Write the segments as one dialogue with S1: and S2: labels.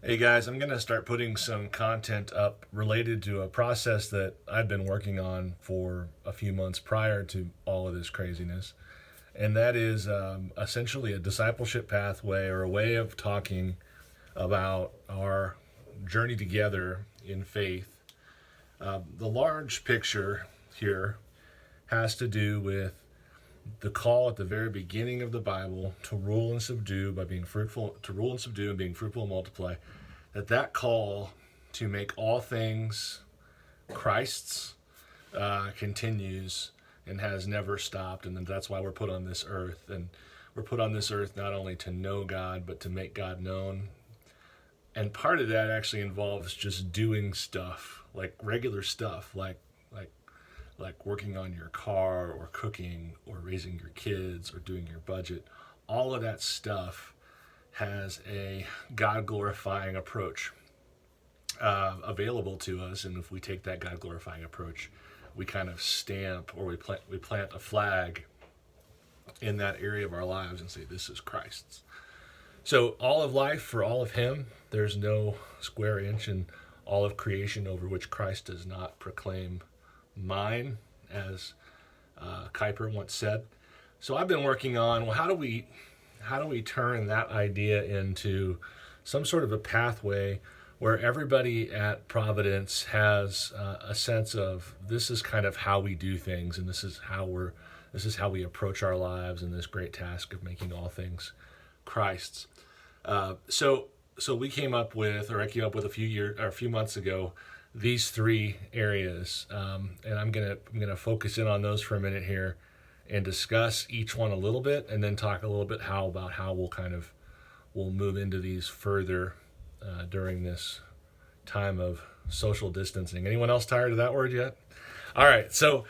S1: Hey guys, I'm going to start putting some content up related to a process that I've been working on for a few months prior to all of this craziness. And that is essentially a discipleship pathway or a way of talking about our journey together in faith. The large picture here has to do with the call at the very beginning of the Bible to rule and subdue by being fruitful, to rule and subdue and being fruitful and multiply, that call to make all things Christ's continues and has never stopped, and that's why we're put on this earth. And we're put on this earth not only to know God, but to make God known. And part of that actually involves just doing stuff, like regular stuff, like working on your car or cooking or raising your kids or doing your budget. All of that stuff has a God glorifying approach available to us, and if we take that God glorifying approach, we kind of stamp or we plant a flag in that area of our lives and say this is Christ's. So all of life for all of Him, there's no square inch in all of creation over which Christ does not proclaim mine, as Kuyper once said. So I've been working on, well, how do we turn that idea into some sort of a pathway where everybody at Providence has a sense of this is kind of how we do things, and this is how we approach our lives in this great task of making all things Christ's. So we came up with, or I came up with a few months ago, these three areas, and I'm gonna focus in on those for a minute here and discuss each one a little bit, and then talk a little bit about how we'll move into these further during this time of social distancing. Anyone else tired of that word yet? All right, so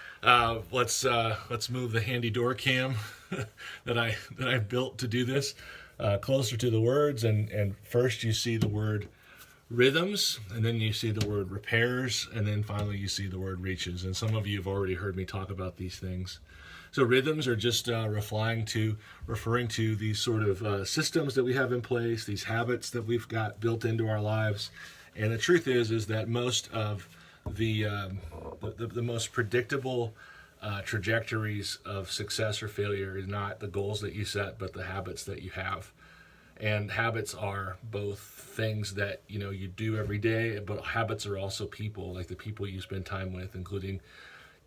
S1: let's move the handy door cam that I built to do this closer to the words, and first you see the word rhythms, and then you see the word repairs, and then finally you see the word reaches. And some of you have already heard me talk about these things. So rhythms are just referring to these sort of systems that we have in place, these habits that we've got built into our lives. And the truth is that most of the most predictable trajectories of success or failure is not the goals that you set, but the habits that you have. And habits are both things that you do every day, but habits are also people, like the people you spend time with, including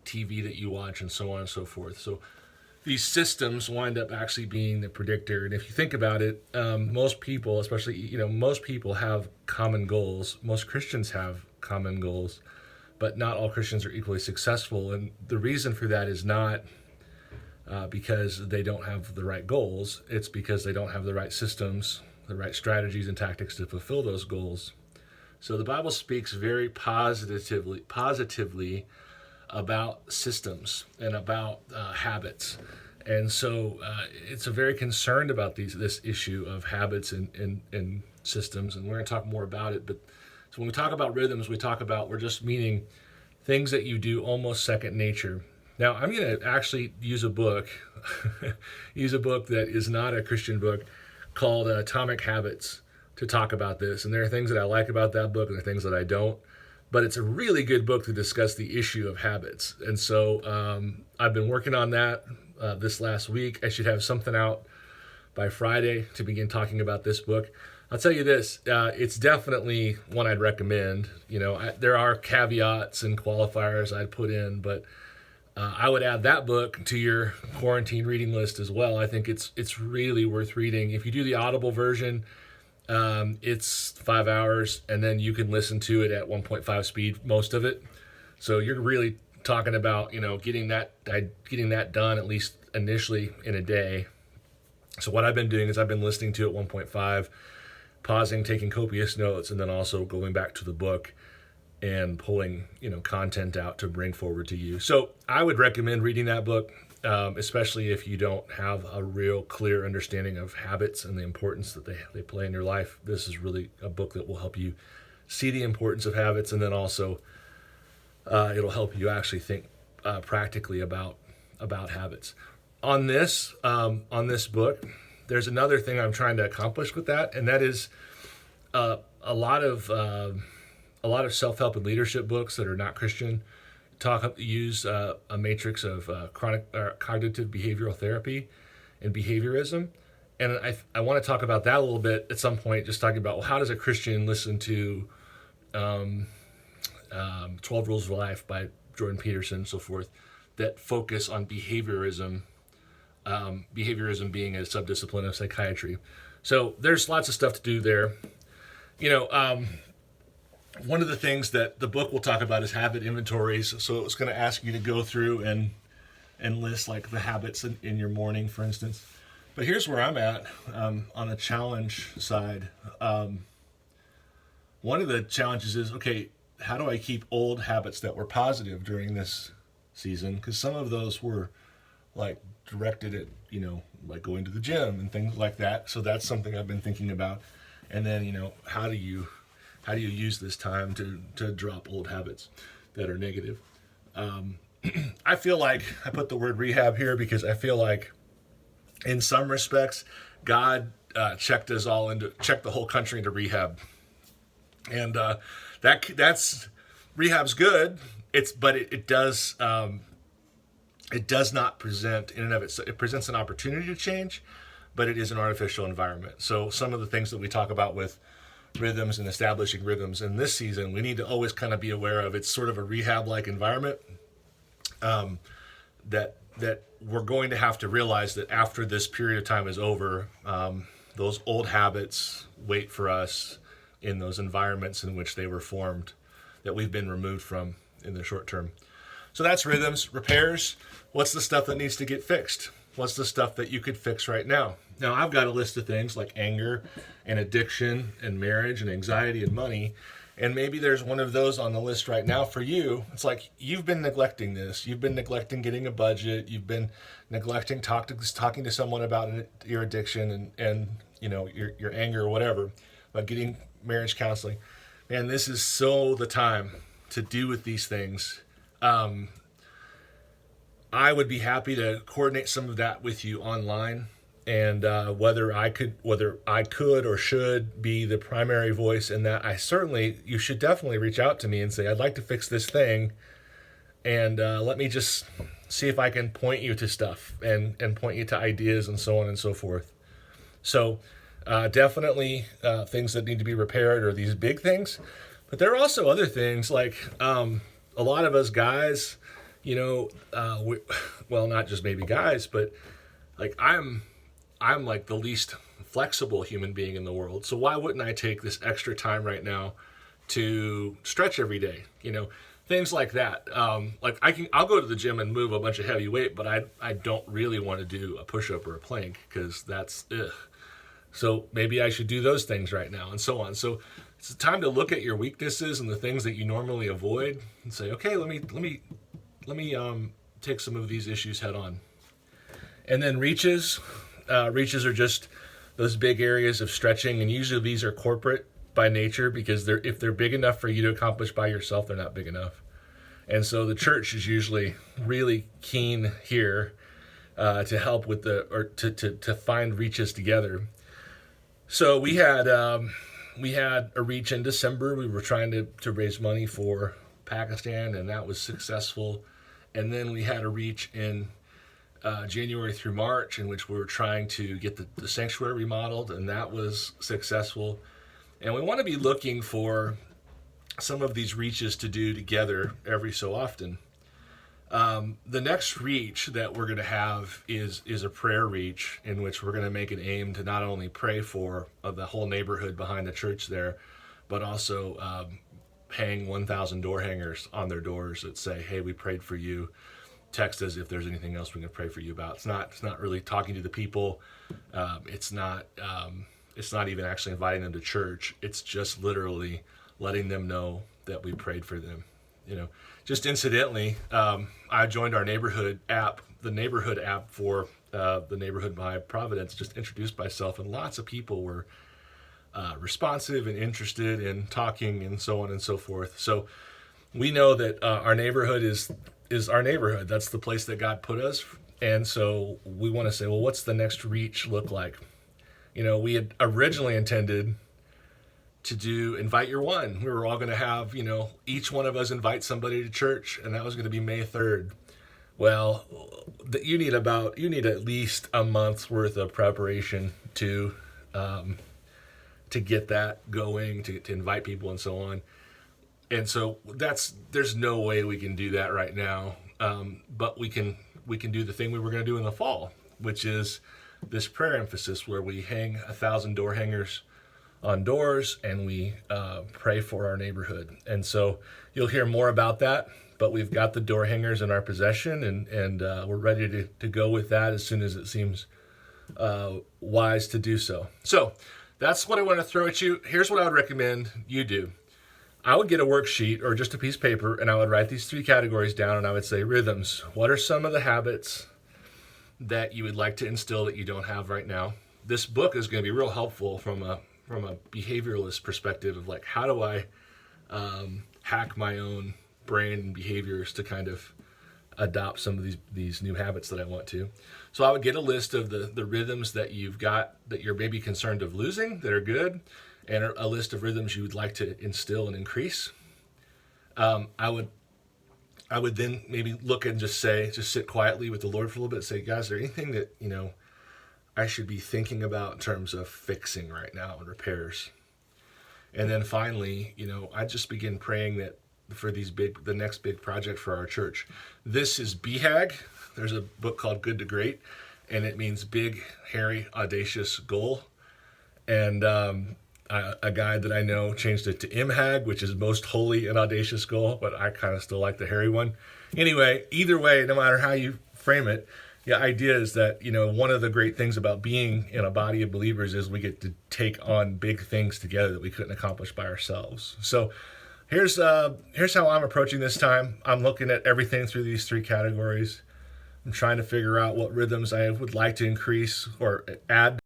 S1: TV that you watch and so on and so forth. So these systems wind up actually being the predictor. And if you think about it, most people, especially most people have common goals. Most Christians have common goals, but not all Christians are equally successful. And the reason for that is not because they don't have the right goals. It's because they don't have the right systems, the right strategies and tactics to fulfill those goals. So the Bible speaks very positively about systems and about habits. And so it's a very concerned about this issue of habits and systems, and we're going to talk more about it. But so when we talk about rhythms, we're just meaning things that you do almost second nature. Now, I'm going to actually use a book that is not a Christian book called Atomic Habits to talk about this. And there are things that I like about that book and there are things that I don't. But it's a really good book to discuss the issue of habits. And so I've been working on that this last week. I should have something out by Friday to begin talking about this book. I'll tell you this, it's definitely one I'd recommend. There are caveats and qualifiers I'd put in, but I would add that book to your quarantine reading list as well. I think it's really worth reading. If you do the Audible version, it's 5 hours, and then you can listen to it at 1.5 speed, most of it. So you're really talking about getting that done at least initially in a day. So what I've been doing is I've been listening to it 1.5, pausing, taking copious notes, and then also going back to the book and pulling content out to bring forward to you. So I would recommend reading that book, especially if you don't have a real clear understanding of habits and the importance that they play in your life. This is really a book that will help you see the importance of habits, and then also it'll help you actually think practically about habits. On this book, there's another thing I'm trying to accomplish with that, and that is a lot of self-help and leadership books that are not Christian use a matrix of cognitive behavioral therapy and behaviorism. And I want to talk about that a little bit at some point, just talking about, well, how does a Christian listen to 12 Rules of Life by Jordan Peterson and so forth, that focus on behaviorism, behaviorism being a subdiscipline of psychiatry. So there's lots of stuff to do there. One of the things that the book will talk about is habit inventories. So it's going to ask you to go through and list like the habits in your morning, for instance. But here's where I'm at on the challenge side. One of the challenges is, okay, how do I keep old habits that were positive during this season? Because some of those were like directed at, like going to the gym and things like that. So that's something I've been thinking about. And then, how do you use this time to drop old habits that are negative? I feel like I put the word rehab here because I feel like in some respects, God checked the whole country into rehab. And that's rehab's good. But it does not present in and of itself. It presents an opportunity to change, but it is an artificial environment. So some of the things that we talk about with rhythms and establishing rhythms in this season, we need to always kind of be aware of. It's sort of a rehab-like environment that we're going to have to realize that after this period of time is over, those old habits wait for us in those environments in which they were formed, that we've been removed from in the short term. So that's rhythms. Repairs. What's the stuff that needs to get fixed? What's the stuff that you could fix right now? Now, I've got a list of things like anger and addiction and marriage and anxiety and money. And maybe there's one of those on the list right now for you. It's like you've been neglecting this. You've been neglecting getting a budget. You've been neglecting talking to someone about your addiction and your anger or whatever, about getting marriage counseling. Man, this is so the time to do with these things. I would be happy to coordinate some of that with you online. And whether I could or should be the primary voice in that, you should definitely reach out to me and say, I'd like to fix this thing. And let me just see if I can point you to stuff and point you to ideas and so on and so forth. So definitely things that need to be repaired are these big things. But there are also other things like a lot of us guys, not just maybe guys, but like I'm like the least flexible human being in the world. So why wouldn't I take this extra time right now to stretch every day? Things like that. I'll go to the gym and move a bunch of heavy weight, but I don't really want to do a push-up or a plank because that's ugh. So maybe I should do those things right now and so on. So it's time to look at your weaknesses and the things that you normally avoid and say, okay, let me take some of these issues head on. And then reaches. Reaches are just those big areas of stretching, and usually these are corporate by nature because if they're big enough for you to accomplish by yourself, they're not big enough. And so the church is usually really keen here to help with to find reaches together. So we had a reach in December. We were trying to raise money for Pakistan, and that was successful. And then we had a reach in January through March, in which we were trying to get the sanctuary remodeled, and that was successful. And we want to be looking for some of these reaches to do together every so often. The next reach that we're going to have is a prayer reach, in which we're going to make an aim to not only pray for the whole neighborhood behind the church there, but also hang 1,000 door hangers on their doors that say, hey, we prayed for you. Text us if there's anything else we can pray for you about. It's not really talking to the people. It's not even actually inviting them to church. It's just literally letting them know that we prayed for them. Just incidentally, I joined our neighborhood app, the neighborhood app for the neighborhood by Providence. Just introduced myself, and lots of people were responsive and interested in talking and so on and so forth. So we know that our neighborhood is our neighborhood. That's the place that God put us. And so we want to say, well, what's the next reach look like? We had originally intended to do Invite Your One. We were all going to have, each one of us invite somebody to church, and that was going to be May 3rd. Well, you need at least a month's worth of preparation to get that going, to invite people and so on. And so there's no way we can do that right now. But we can do the thing we were going to do in the fall, which is this prayer emphasis where we hang 1,000 door hangers on doors, and we pray for our neighborhood. And so you'll hear more about that, but we've got the door hangers in our possession, and we're ready to go with that as soon as it seems wise to do so. So that's what I want to throw at you. Here's what I would recommend you do. I would get a worksheet or just a piece of paper, and I would write these 3 categories down, and I would say rhythms. What are some of the habits that you would like to instill that you don't have right now? This book is going to be real helpful from a behavioralist perspective of like, how do I hack my own brain and behaviors to kind of adopt some of these new habits that I want to. So I would get a list of the rhythms that you've got that you're maybe concerned of losing that are good, and a list of rhythms you would like to instill and increase. I would then maybe look and just sit quietly with the Lord for a little bit and say, guys, is there anything that, I should be thinking about in terms of fixing right now and repairs? And then finally, I just begin praying that for the next big project for our church. This is BHAG. There's a book called Good to Great, and it means big, hairy, audacious goal. And a guy that I know changed it to MHAG, which is most holy and audacious goal, but I kind of still like the hairy one. Anyway, either way, no matter how you frame it, the idea is that, one of the great things about being in a body of believers is we get to take on big things together that we couldn't accomplish by ourselves. So here's how I'm approaching this time. I'm looking at everything through these 3 categories. I'm trying to figure out what rhythms I would like to increase or add